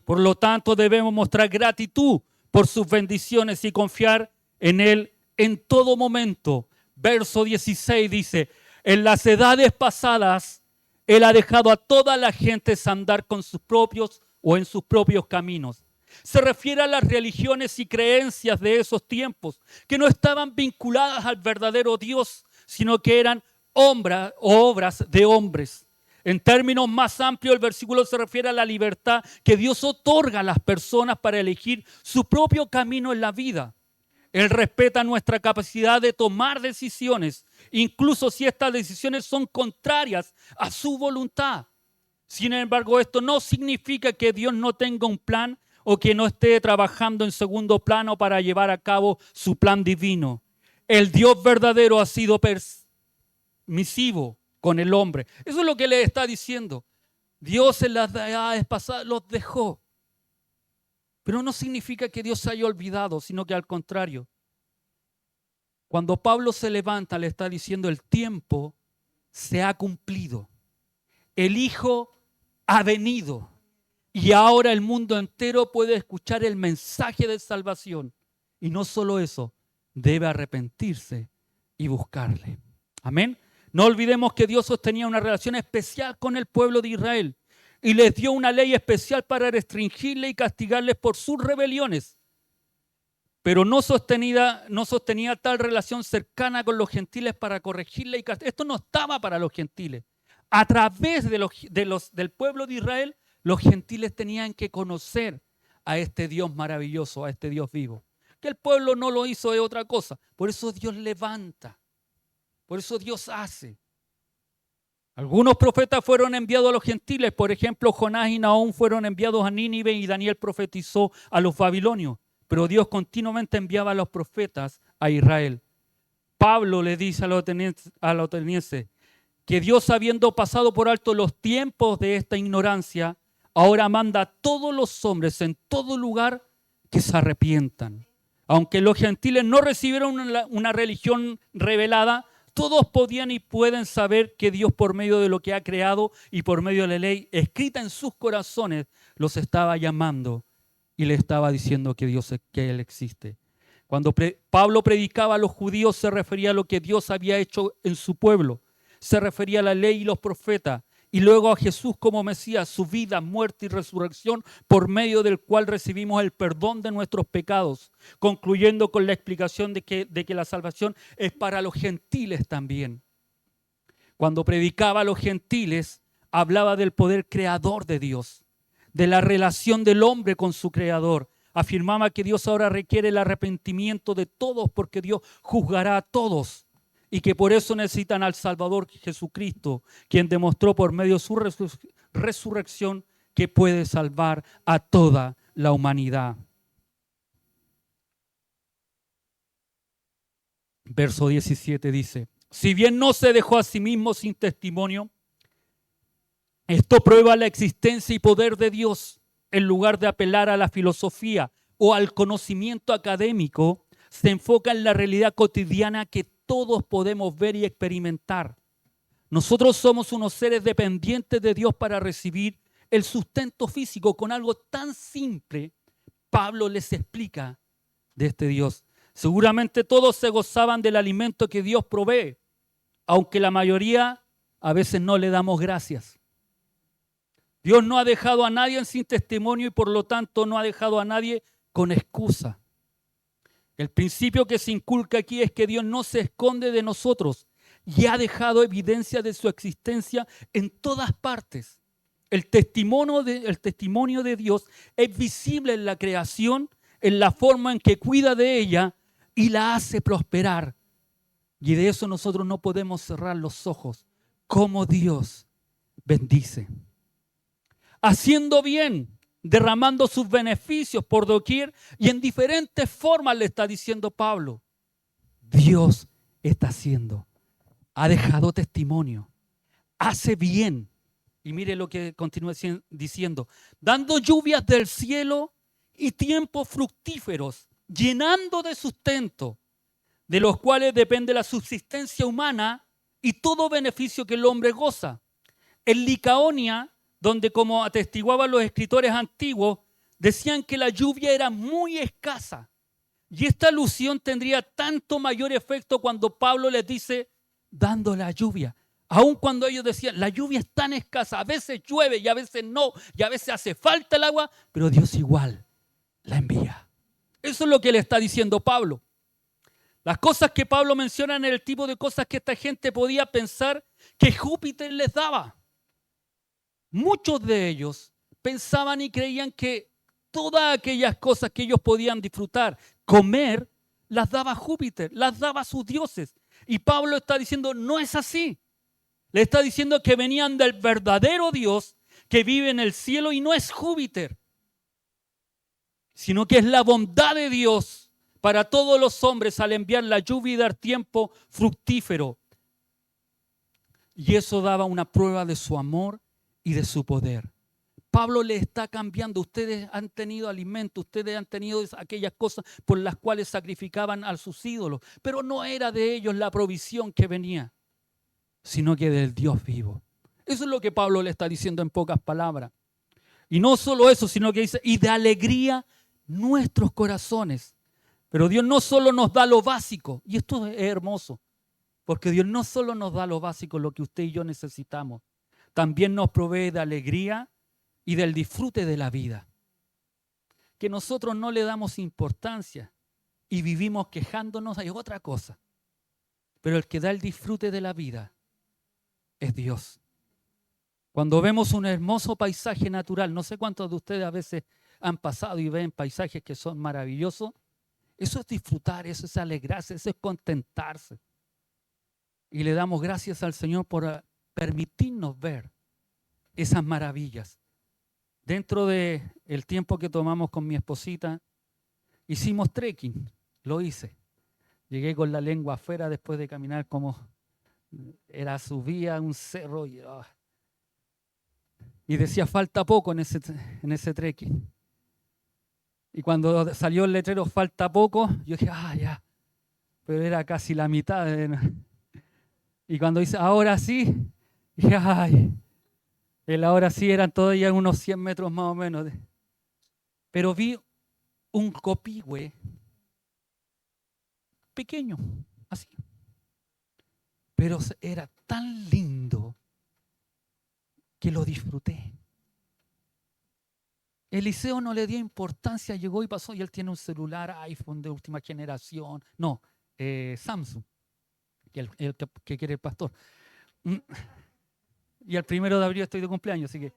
Por lo tanto, debemos mostrar gratitud por sus bendiciones y confiar en Él en todo momento. Verso 16 dice, en las edades pasadas, Él ha dejado a toda la gente andar con sus propios o en sus propios caminos. Se refiere a las religiones y creencias de esos tiempos, que no estaban vinculadas al verdadero Dios, sino que eran obras de hombres. En términos más amplios, el versículo se refiere a la libertad que Dios otorga a las personas para elegir su propio camino en la vida. Él respeta nuestra capacidad de tomar decisiones, incluso si estas decisiones son contrarias a su voluntad. Sin embargo, esto no significa que Dios no tenga un plan o que no esté trabajando en segundo plano para llevar a cabo su plan divino. El Dios verdadero ha sido permisivo con el hombre. Eso es lo que le está diciendo. Dios en las edades pasadas los dejó. Pero no significa que Dios se haya olvidado, sino que al contrario. Cuando Pablo se levanta, le está diciendo el tiempo se ha cumplido. El Hijo ha venido. Y ahora el mundo entero puede escuchar el mensaje de salvación. Y no solo eso, debe arrepentirse y buscarle. Amén. No olvidemos que Dios sostenía una relación especial con el pueblo de Israel y les dio una ley especial para restringirle y castigarles por sus rebeliones. Pero no sostenía tal relación cercana con los gentiles para corregirle y castigarle. Esto no estaba para los gentiles. A través del pueblo de Israel, los gentiles tenían que conocer a este Dios maravilloso, a este Dios vivo. Que el pueblo no lo hizo de otra cosa. Por eso Dios levanta. Por eso Dios hace. Algunos profetas fueron enviados a los gentiles. Por ejemplo, Jonás y Nahum fueron enviados a Nínive y Daniel profetizó a los babilonios. Pero Dios continuamente enviaba a los profetas a Israel. Pablo le dice a los atenienses que Dios, habiendo pasado por alto los tiempos de esta ignorancia, ahora manda a todos los hombres en todo lugar que se arrepientan. Aunque los gentiles no recibieron una religión revelada, todos podían y pueden saber que Dios, por medio de lo que ha creado y por medio de la ley escrita en sus corazones, los estaba llamando y le estaba diciendo que Él existe. Cuando Pablo predicaba a los judíos, se refería a lo que Dios había hecho en su pueblo. Se refería a la ley y los profetas. Y luego a Jesús como Mesías, su vida, muerte y resurrección, por medio del cual recibimos el perdón de nuestros pecados, concluyendo con la explicación de que la salvación es para los gentiles también. Cuando predicaba a los gentiles, hablaba del poder creador de Dios, de la relación del hombre con su creador. Afirmaba que Dios ahora requiere el arrepentimiento de todos porque Dios juzgará a todos. Y que por eso necesitan al Salvador Jesucristo, quien demostró por medio de su resurrección que puede salvar a toda la humanidad. Verso 17 dice, si bien no se dejó a sí mismo sin testimonio, esto prueba la existencia y poder de Dios. En lugar de apelar a la filosofía o al conocimiento académico, se enfoca en la realidad cotidiana que todos podemos ver y experimentar. Nosotros somos unos seres dependientes de Dios para recibir el sustento físico. Con algo tan simple, Pablo les explica de este Dios. Seguramente todos se gozaban del alimento que Dios provee, aunque la mayoría a veces no le damos gracias. Dios no ha dejado a nadie sin testimonio y por lo tanto no ha dejado a nadie con excusa. El principio que se inculca aquí es que Dios no se esconde de nosotros y ha dejado evidencia de su existencia en todas partes. El testimonio de Dios es visible en la creación, en la forma en que cuida de ella y la hace prosperar. Y de eso nosotros no podemos cerrar los ojos. Cómo Dios bendice. Haciendo bien derramando sus beneficios por doquier y en diferentes formas le está diciendo Pablo. Dios está haciendo, ha dejado testimonio, hace bien. Y mire lo que continúa diciendo, dando lluvias del cielo y tiempos fructíferos, llenando de sustento, de los cuales depende la subsistencia humana y todo beneficio que el hombre goza. En Licaonia, donde como atestiguaban los escritores antiguos, decían que la lluvia era muy escasa. Y esta alusión tendría tanto mayor efecto cuando Pablo les dice, dando la lluvia. Aun cuando ellos decían, la lluvia es tan escasa, a veces llueve y a veces no, y a veces hace falta el agua, pero Dios igual la envía. Eso es lo que le está diciendo Pablo. Las cosas que Pablo menciona en el tipo de cosas que esta gente podía pensar que Júpiter les daba. Muchos de ellos pensaban y creían que todas aquellas cosas que ellos podían disfrutar, comer, las daba Júpiter, las daba sus dioses. Y Pablo está diciendo, no es así. Le está diciendo que venían del verdadero Dios que vive en el cielo y no es Júpiter, sino que es la bondad de Dios para todos los hombres al enviar la lluvia y dar tiempo fructífero. Y eso daba una prueba de su amor y de su poder. Pablo le está cambiando. Ustedes han tenido alimento, ustedes han tenido aquellas cosas por las cuales sacrificaban a sus ídolos, pero no era de ellos la provisión que venía, sino que del Dios vivo. Eso es lo que Pablo le está diciendo en pocas palabras. Y no solo eso, sino que dice, y de alegría nuestros corazones. Pero Dios no solo nos da lo básico, y esto es hermoso, porque Dios no solo nos da lo básico, lo que usted y yo necesitamos, también nos provee de alegría y del disfrute de la vida. Que nosotros no le damos importancia y vivimos quejándonos es otra cosa. Pero el que da el disfrute de la vida es Dios. Cuando vemos un hermoso paisaje natural, no sé cuántos de ustedes a veces han pasado y ven paisajes que son maravillosos, eso es disfrutar, eso es alegrarse, eso es contentarse. Y le damos gracias al Señor por permitirnos ver esas maravillas. Dentro del tiempo que tomamos con mi esposita, hicimos trekking, lo hice. Llegué con la lengua afuera después de caminar como era subía un cerro y decía falta poco en ese trekking. Y cuando salió el letrero falta poco, yo dije, ya, pero era casi la mitad. Y cuando dice ahora sí, dije, el ahora sí eran todavía unos 100 metros más o menos. Pero vi un copihue pequeño, así. Pero era tan lindo que lo disfruté. Eliseo no le dio importancia, llegó y pasó, y él tiene un celular iPhone de última generación. No, Samsung, el que quiere el pastor. Y el 1 de abril estoy de cumpleaños, así que...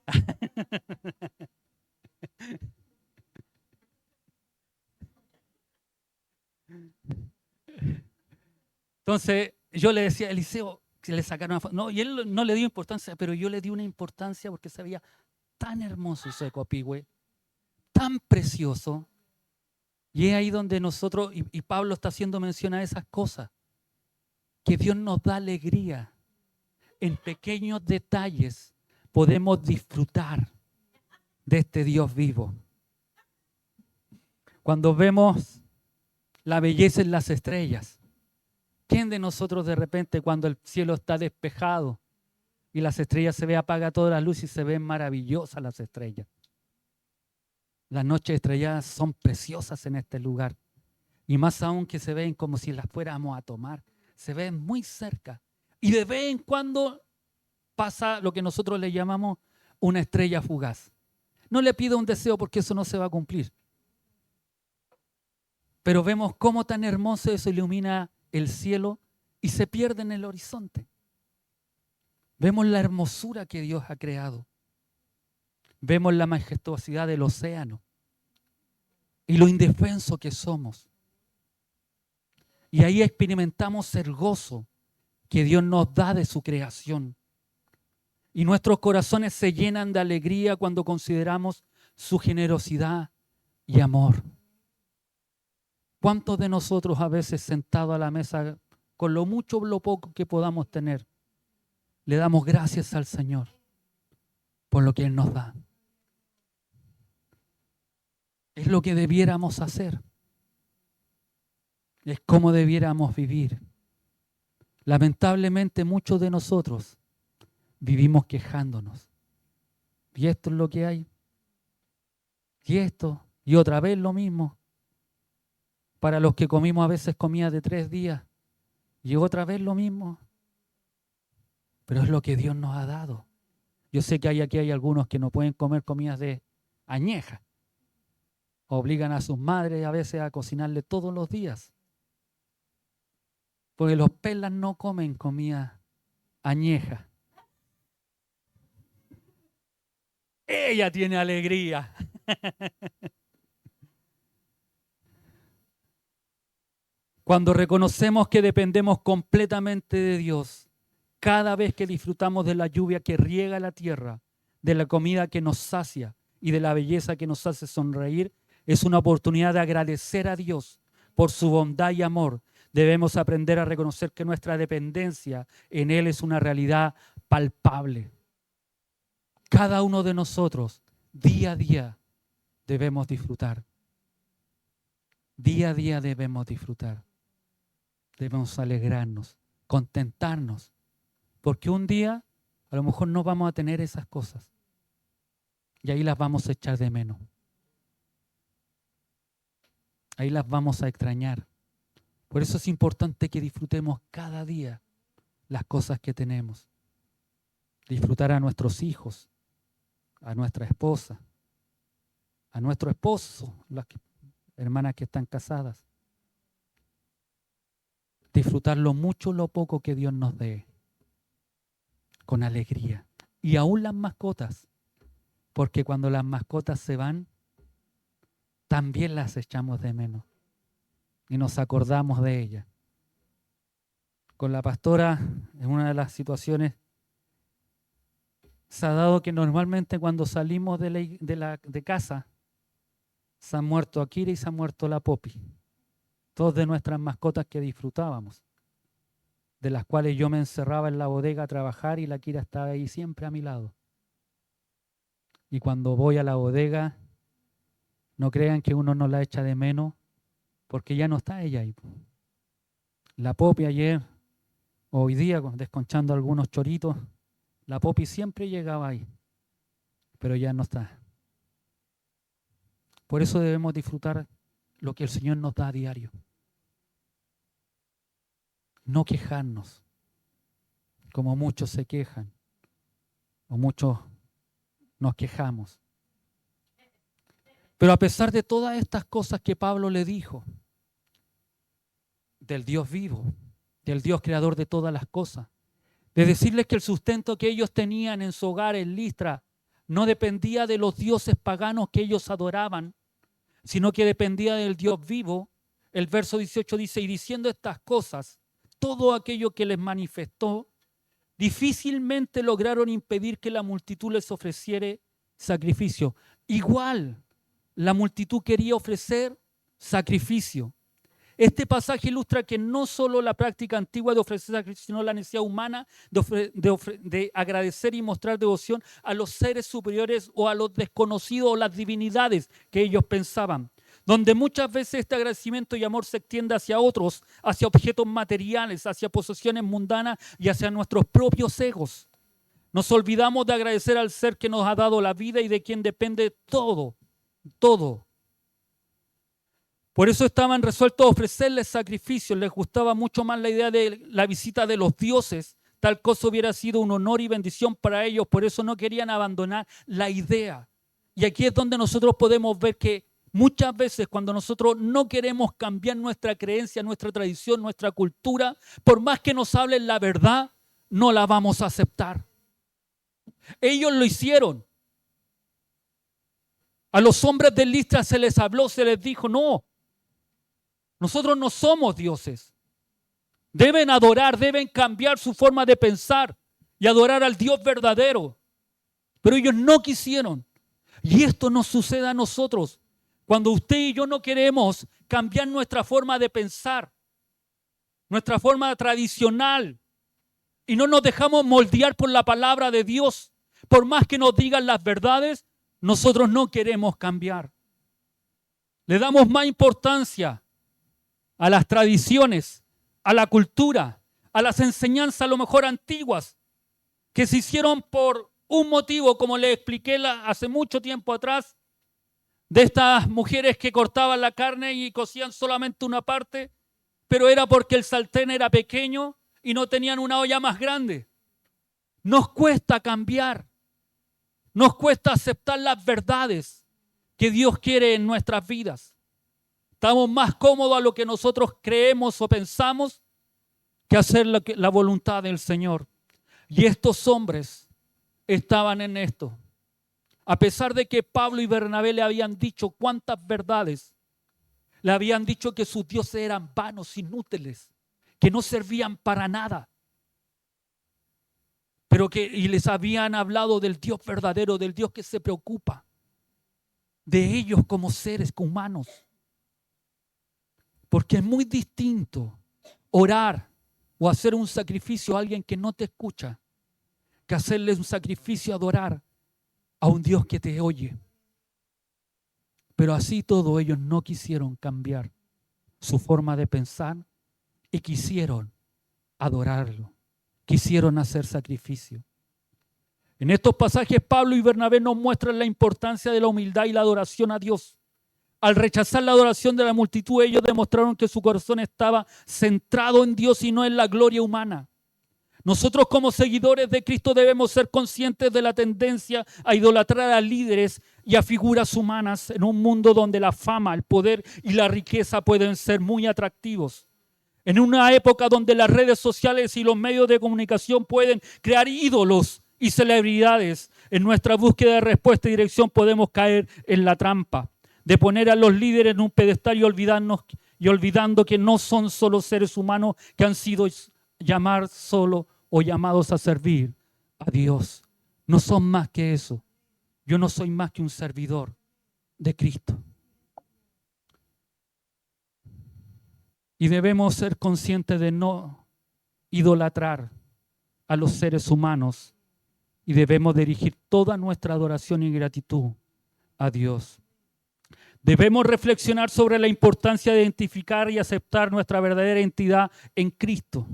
Entonces yo le decía a Eliseo que le sacaron una foto. No, y él no le dio importancia, pero yo le di una importancia porque se veía tan hermoso ese copihue, tan precioso. Y es ahí donde nosotros, y Pablo está haciendo mención a esas cosas, que Dios nos da alegría. En pequeños detalles podemos disfrutar de este Dios vivo. Cuando vemos la belleza en las estrellas, ¿quién de nosotros de repente cuando el cielo está despejado y las estrellas se ve, apaga toda la luz y se ven maravillosas las estrellas? Las noches estrelladas son preciosas en este lugar. Y más aún que se ven como si las fuéramos a tomar. Se ven muy cerca. Y de vez en cuando pasa lo que nosotros le llamamos una estrella fugaz. No le pido un deseo porque eso no se va a cumplir. Pero vemos cómo tan hermoso eso ilumina el cielo y se pierde en el horizonte. Vemos la hermosura que Dios ha creado. Vemos la majestuosidad del océano y lo indefenso que somos. Y ahí experimentamos el gozo que Dios nos da de su creación. Y nuestros corazones se llenan de alegría cuando consideramos su generosidad y amor. ¿Cuántos de nosotros a veces sentados a la mesa, con lo mucho o lo poco que podamos tener, le damos gracias al Señor por lo que Él nos da? Es lo que debiéramos hacer. Es como debiéramos vivir. Lamentablemente muchos de nosotros vivimos quejándonos. Y esto es lo que hay. Y esto. Y otra vez lo mismo. Para los que comimos a veces comida de 3 días. Y otra vez lo mismo. Pero es lo que Dios nos ha dado. Yo sé que aquí hay algunos que no pueden comer comidas de añeja. Obligan a sus madres a veces a cocinarle todos los días. Porque los pelas no comen comida añeja. Ella tiene alegría. Cuando reconocemos que dependemos completamente de Dios, cada vez que disfrutamos de la lluvia que riega la tierra, de la comida que nos sacia y de la belleza que nos hace sonreír, es una oportunidad de agradecer a Dios por su bondad y amor. Debemos aprender a reconocer que nuestra dependencia en Él es una realidad palpable. Cada uno de nosotros, día a día, debemos disfrutar. Día a día debemos disfrutar. Debemos alegrarnos, contentarnos, porque un día a lo mejor no vamos a tener esas cosas y ahí las vamos a echar de menos. Ahí las vamos a extrañar. Por eso es importante que disfrutemos cada día las cosas que tenemos. Disfrutar a nuestros hijos, a nuestra esposa, a nuestro esposo, las hermanas que están casadas. Disfrutar lo mucho o lo poco que Dios nos dé, con alegría. Y aún las mascotas, porque cuando las mascotas se van, también las echamos de menos y nos acordamos de ellas. Con la pastora, en una de las situaciones, se ha dado que normalmente cuando salimos de casa, se han muerto Akira y se ha muerto la Poppy. Dos de nuestras mascotas que disfrutábamos, de las cuales yo me encerraba en la bodega a trabajar y la Akira estaba ahí siempre a mi lado. Y cuando voy a la bodega, no crean que uno no la echa de menos, porque ya no está ella ahí. La Poppy ayer, hoy día, desconchando algunos choritos, la Poppy siempre llegaba ahí, pero ya no está. Por eso debemos disfrutar lo que el Señor nos da a diario. No quejarnos, como muchos se quejan, o muchos nos quejamos. Pero a pesar de todas estas cosas que Pablo le dijo, del Dios vivo, del Dios creador de todas las cosas, de decirles que el sustento que ellos tenían en su hogar en Listra no dependía de los dioses paganos que ellos adoraban, sino que dependía del Dios vivo. El verso 18 dice, y diciendo estas cosas, todo aquello que les manifestó, difícilmente lograron impedir que la multitud les ofreciera sacrificio. Igual, la multitud quería ofrecer sacrificio. Este pasaje ilustra que no solo la práctica antigua de ofrecer sacrificio, sino la necesidad humana de agradecer y mostrar devoción a los seres superiores o a los desconocidos o las divinidades que ellos pensaban. Donde muchas veces este agradecimiento y amor se extiende hacia otros, hacia objetos materiales, hacia posesiones mundanas y hacia nuestros propios egos. Nos olvidamos de agradecer al ser que nos ha dado la vida y de quien depende todo, todo. Por eso estaban resueltos a ofrecerles sacrificios. Les gustaba mucho más la idea de la visita de los dioses. Tal cosa hubiera sido un honor y bendición para ellos. Por eso no querían abandonar la idea. Y aquí es donde nosotros podemos ver que muchas veces cuando nosotros no queremos cambiar nuestra creencia, nuestra tradición, nuestra cultura, por más que nos hablen la verdad, no la vamos a aceptar. Ellos lo hicieron. A los hombres de Listra se les habló, se les dijo, no, nosotros no somos dioses. Deben adorar, deben cambiar su forma de pensar y adorar al Dios verdadero. Pero ellos no quisieron. Y esto nos sucede a nosotros cuando usted y yo no queremos cambiar nuestra forma de pensar, nuestra forma tradicional, y no nos dejamos moldear por la palabra de Dios. Por más que nos digan las verdades, nosotros no queremos cambiar. Le damos más importancia a las tradiciones, a la cultura, a las enseñanzas a lo mejor antiguas, que se hicieron por un motivo, como le expliqué hace mucho tiempo atrás, de estas mujeres que cortaban la carne y cocían solamente una parte, pero era porque el sartén era pequeño y no tenían una olla más grande. Nos cuesta cambiar, nos cuesta aceptar las verdades que Dios quiere en nuestras vidas. Estamos más cómodos a lo que nosotros creemos o pensamos que hacer la voluntad del Señor. Y estos hombres estaban en esto. A pesar de que Pablo y Bernabé le habían dicho cuántas verdades, le habían dicho que sus dioses eran vanos, inútiles, que no servían para nada. Y les habían hablado del Dios verdadero, del Dios que se preocupa de ellos como seres humanos. Porque es muy distinto orar o hacer un sacrificio a alguien que no te escucha que hacerle un sacrificio, adorar a un Dios que te oye. Pero así todo ellos no quisieron cambiar su forma de pensar y quisieron adorarlo, quisieron hacer sacrificio. En estos pasajes Pablo y Bernabé nos muestran la importancia de la humildad y la adoración a Dios. Al rechazar la adoración de la multitud, ellos demostraron que su corazón estaba centrado en Dios y no en la gloria humana. Nosotros como seguidores de Cristo debemos ser conscientes de la tendencia a idolatrar a líderes y a figuras humanas en un mundo donde la fama, el poder y la riqueza pueden ser muy atractivos. En una época donde las redes sociales y los medios de comunicación pueden crear ídolos y celebridades, en nuestra búsqueda de respuesta y dirección podemos caer en la trampa de poner a los líderes en un pedestal y olvidando que no son solo seres humanos que han sido llamados a servir a Dios. No son más que eso. Yo no soy más que un servidor de Cristo. Y debemos ser conscientes de no idolatrar a los seres humanos y debemos dirigir toda nuestra adoración y gratitud a Dios. Debemos reflexionar sobre la importancia de identificar y aceptar nuestra verdadera identidad en Cristo.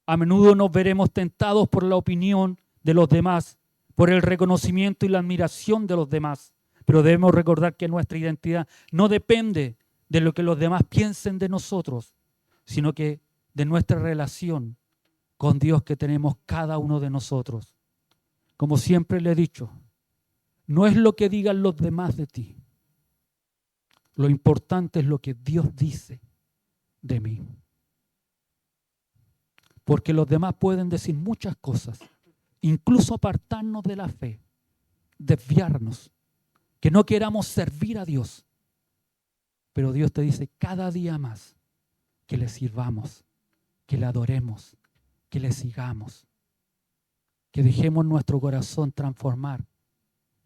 A menudo nos veremos tentados por la opinión de los demás, por el reconocimiento y la admiración de los demás, pero debemos recordar que nuestra identidad no depende de lo que los demás piensen de nosotros, sino que de nuestra relación con Dios que tenemos cada uno de nosotros. Como siempre le he dicho, no es lo que digan los demás de ti. Lo importante es lo que Dios dice de mí. Porque los demás pueden decir muchas cosas, incluso apartarnos de la fe, desviarnos, que no queramos servir a Dios. Pero Dios te dice cada día más que le sirvamos, que le adoremos, que le sigamos, que dejemos nuestro corazón transformar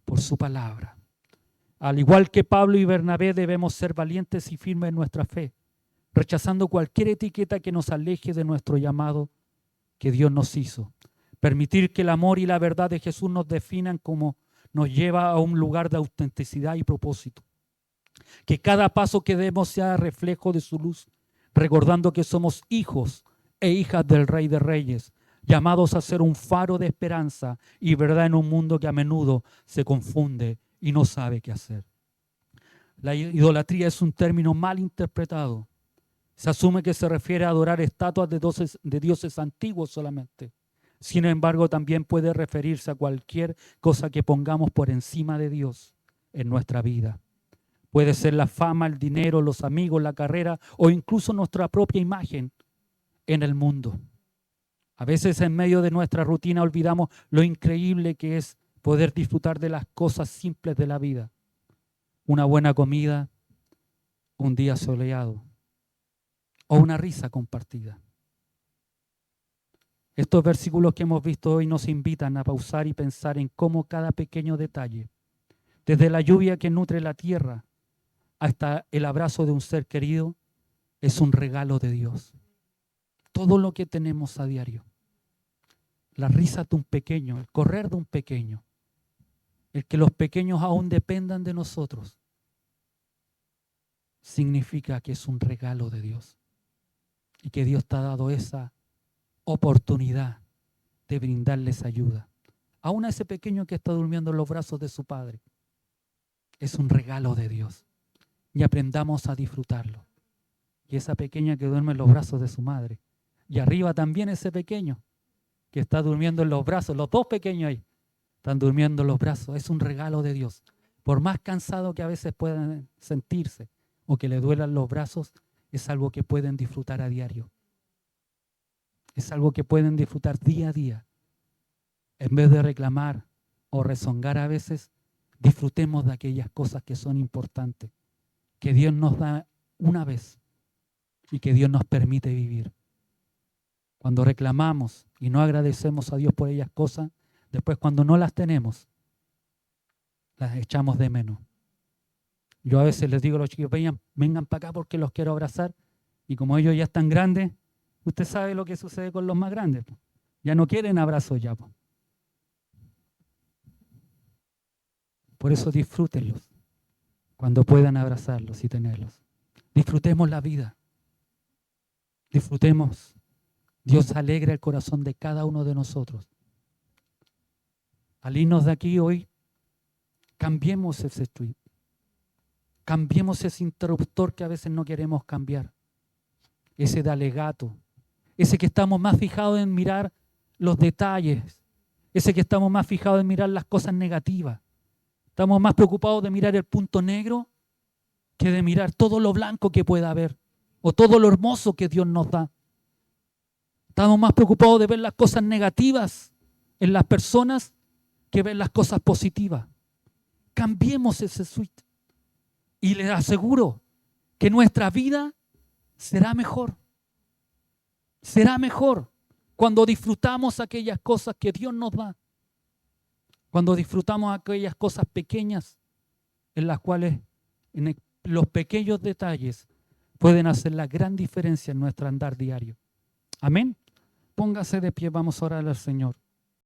por su palabra. Al igual que Pablo y Bernabé, debemos ser valientes y firmes en nuestra fe, rechazando cualquier etiqueta que nos aleje de nuestro llamado que Dios nos hizo. Permitir que el amor y la verdad de Jesús nos definan como nos lleva a un lugar de autenticidad y propósito. Que cada paso que demos sea reflejo de su luz, recordando que somos hijos e hijas del Rey de Reyes, llamados a ser un faro de esperanza y verdad en un mundo que a menudo se confunde y no sabe qué hacer. La idolatría es un término mal interpretado. Se asume que se refiere a adorar estatuas de dioses antiguos solamente. Sin embargo, también puede referirse a cualquier cosa que pongamos por encima de Dios en nuestra vida. Puede ser la fama, el dinero, los amigos, la carrera o incluso nuestra propia imagen en el mundo. A veces en medio de nuestra rutina olvidamos lo increíble que es poder disfrutar de las cosas simples de la vida. Una buena comida, un día soleado o una risa compartida. Estos versículos que hemos visto hoy nos invitan a pausar y pensar en cómo cada pequeño detalle Desde la lluvia que nutre la tierra hasta el abrazo de un ser querido, es un regalo de Dios. Todo lo que tenemos a diario. La risa de un pequeño, el correr de un pequeño, el que los pequeños aún dependan de nosotros, significa que es un regalo de Dios. Y que Dios te ha dado esa oportunidad de brindarles ayuda. Aún a ese pequeño que está durmiendo en los brazos de su padre. Es un regalo de Dios. Y aprendamos a disfrutarlo. Y esa pequeña que duerme en los brazos de su madre. Y arriba también ese pequeño que está durmiendo en los brazos. Los dos pequeños ahí están durmiendo en los brazos. Es un regalo de Dios. Por más cansado que a veces puedan sentirse o que le duelan los brazos, es algo que pueden disfrutar a diario. Es algo que pueden disfrutar día a día. En vez de reclamar o rezongar a veces, disfrutemos de aquellas cosas que son importantes, que Dios nos da una vez y que Dios nos permite vivir. Cuando reclamamos y no agradecemos a Dios por ellas cosas, después cuando no las tenemos, las echamos de menos. Yo a veces les digo a los chicos, vengan para acá porque los quiero abrazar, y como ellos ya están grandes, usted sabe lo que sucede con los más grandes. Ya no quieren abrazos ya. Por eso disfrútenlos cuando puedan abrazarlos y tenerlos. Disfrutemos la vida. Disfrutemos. Dios alegra el corazón de cada uno de nosotros. Al irnos de aquí hoy, cambiemos ese switch. Cambiemos ese interruptor que a veces no queremos cambiar. Ese de alegato. Ese que estamos más fijados en mirar los detalles. Ese que estamos más fijados en mirar las cosas negativas. Estamos más preocupados de mirar el punto negro que de mirar todo lo blanco que pueda haber o todo lo hermoso que Dios nos da. Estamos más preocupados de ver las cosas negativas en las personas que ver las cosas positivas. Cambiemos ese switch y les aseguro que nuestra vida será mejor. Será mejor cuando disfrutamos aquellas cosas que Dios nos da. Cuando disfrutamos aquellas cosas pequeñas en las cuales los pequeños detalles pueden hacer la gran diferencia en nuestro andar diario. Amén. Póngase de pie, vamos a orar al Señor.